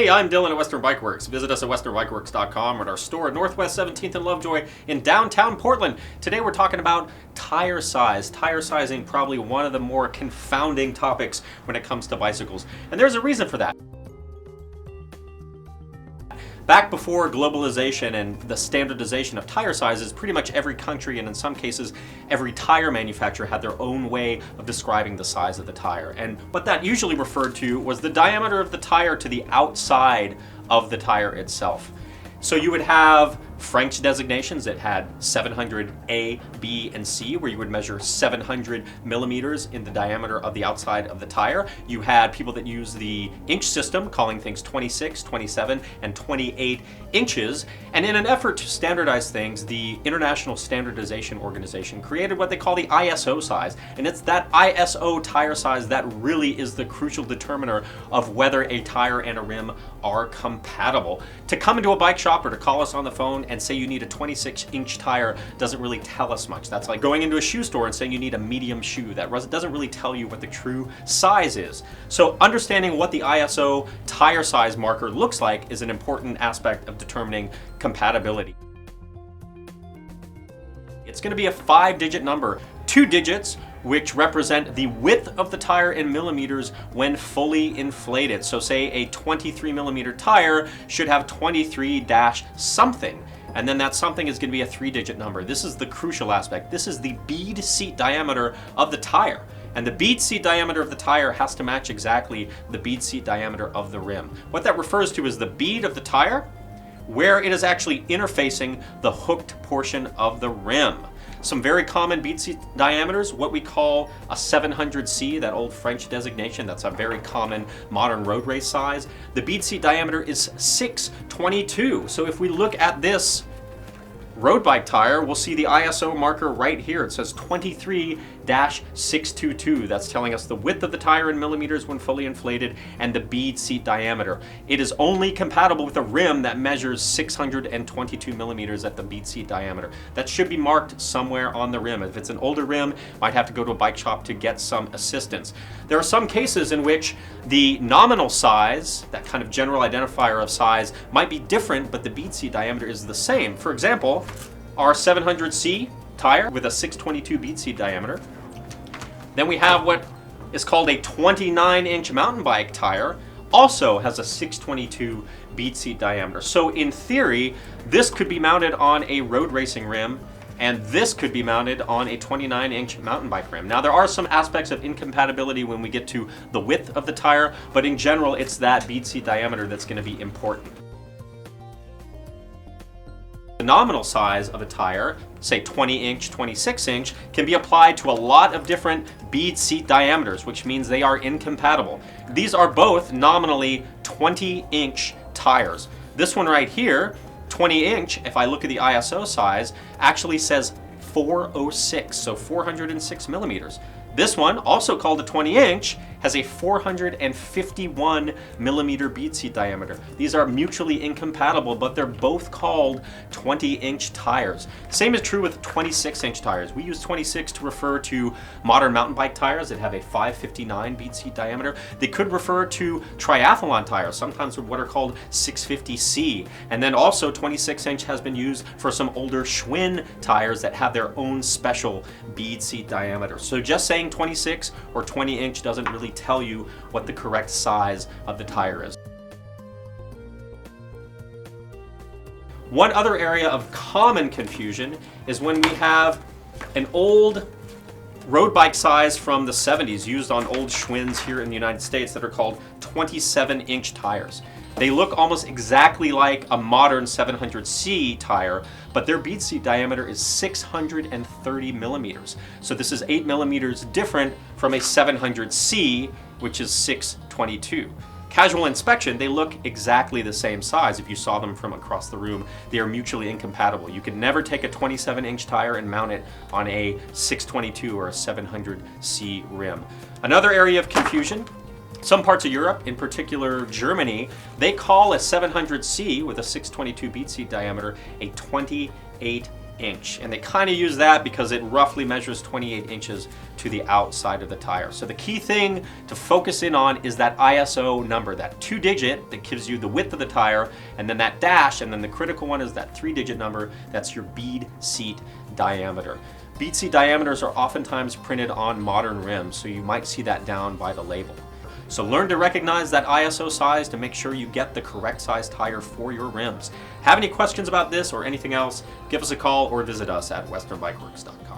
Hey, I'm Dylan at Western Bikeworks. Visit us at westernbikeworks.com or at our store at Northwest 17th and Lovejoy in downtown Portland. Today we're talking about tire size. Tire sizing, probably one of the more confounding topics when it comes to bicycles. And there's a reason for that. Back before globalization and the standardization of tire sizes, pretty much every country, and in some cases every tire manufacturer, had their own way of describing the size of the tire. And what that usually referred to was the diameter of the tire to the outside of the tire itself. So you would have French designations that had 700 A, B, and C, where you would measure 700 millimeters in the diameter of the outside of the tire. You had people that used the inch system, calling things 26, 27, and 28 inches. And in an effort to standardize things, the International Standardization Organization created what they call the ISO size. And it's that ISO tire size that really is the crucial determiner of whether a tire and a rim are compatible. To come into a bike shop or to call us on the phone and say you need a 26-inch tire doesn't really tell us much. That's like going into a shoe store and saying you need a medium shoe. That doesn't really tell you what the true size is. So understanding what the ISO tire size marker looks like is an important aspect of determining compatibility. It's going to be a 5-digit number, 2 digits, which represent the width of the tire in millimeters when fully inflated. So say a 23 millimeter tire should have 23 dash something. And then that something is going to be a 3-digit number. This is the crucial aspect. This is the bead seat diameter of the tire. And the bead seat diameter of the tire has to match exactly the bead seat diameter of the rim. What that refers to is the bead of the tire, where it is actually interfacing the hooked portion of the rim. Some very common bead seat diameters, what we call a 700C, that old French designation, that's a very common modern road race size. The bead seat diameter is 622. So if we look at this road bike tire, we'll see the ISO marker right here. It says 23-622. That's telling us the width of the tire in millimeters when fully inflated and the bead seat diameter. It is only compatible with a rim that measures 622 millimeters at the bead seat diameter. That should be marked somewhere on the rim. If it's an older rim, might have to go to a bike shop to get some assistance. There are some cases in which the nominal size, that kind of general identifier of size, might be different, but the bead seat diameter is the same. For example, our 700C tire with a 622 bead seat diameter. Then we have what is called a 29-inch mountain bike tire, also has a 622 bead seat diameter. So in theory, this could be mounted on a road racing rim, and this could be mounted on a 29-inch mountain bike rim. Now there are some aspects of incompatibility when we get to the width of the tire, but in general it's that bead seat diameter that's going to be important. The nominal size of a tire, say 20-inch, 26-inch, can be applied to a lot of different bead seat diameters, which means they are incompatible. These are both nominally 20-inch tires. This one right here, 20-inch, if I look at the ISO size, actually says 406, so 406 millimeters. This one, also called a 20-inch, has a 451 millimeter bead seat diameter. These are mutually incompatible, but they're both called 20-inch tires. Same is true with 26-inch tires. We use 26 to refer to modern mountain bike tires that have a 559 bead seat diameter. They could refer to triathlon tires, sometimes what are called 650C. And then also 26-inch has been used for some older Schwinn tires that have their own special bead seat diameter. So just saying 26 or 20-inch doesn't really tell you what the correct size of the tire is. One other area of common confusion is when we have an old road bike size from the 70s used on old Schwinns here in the United States that are called 27-inch tires. They look almost exactly like a modern 700C tire, but their bead seat diameter is 630 millimeters. So this is 8 millimeters different from a 700C, which is 622. Casual inspection, they look exactly the same size. If you saw them from across the room, they are mutually incompatible. You can never take a 27-inch tire and mount it on a 622 or a 700C rim. Another area of confusion, some parts of Europe, in particular Germany, they call a 700C with a 622 bead seat diameter a 28 inch. And they kind of use that because it roughly measures 28 inches to the outside of the tire. So the key thing to focus in on is that ISO number, that 2-digit that gives you the width of the tire, and then that dash, and then the critical one is that 3-digit number, that's your bead seat diameter. Bead seat diameters are oftentimes printed on modern rims, so you might see that down by the label. So learn to recognize that ISO size to make sure you get the correct size tire for your rims. Have any questions about this or anything else, give us a call or visit us at westernbikeworks.com.